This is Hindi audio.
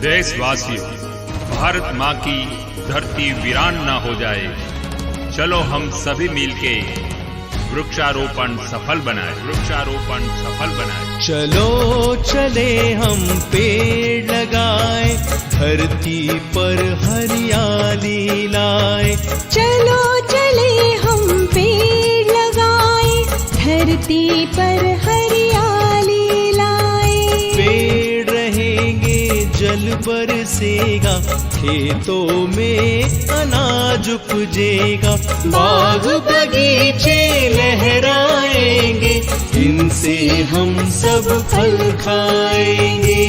देशवासियों, भारत माँ की धरती वीरान न हो जाए, चलो हम सभी मिलके वृक्षारोपण सफल बनाए, वृक्षारोपण सफल बनाए। चलो चले हम पेड़ लगाए, धरती पर हरियाली लाए। चलो चले हम पेड़ लगाए, धरती पर हरियाली लाए। पेड़ रहेंगे जल बरसेगा, खेतों में अनाज उपजेगा। बाग बगीचे लहराएंगे, इनसे हम सब फल खाएंगे।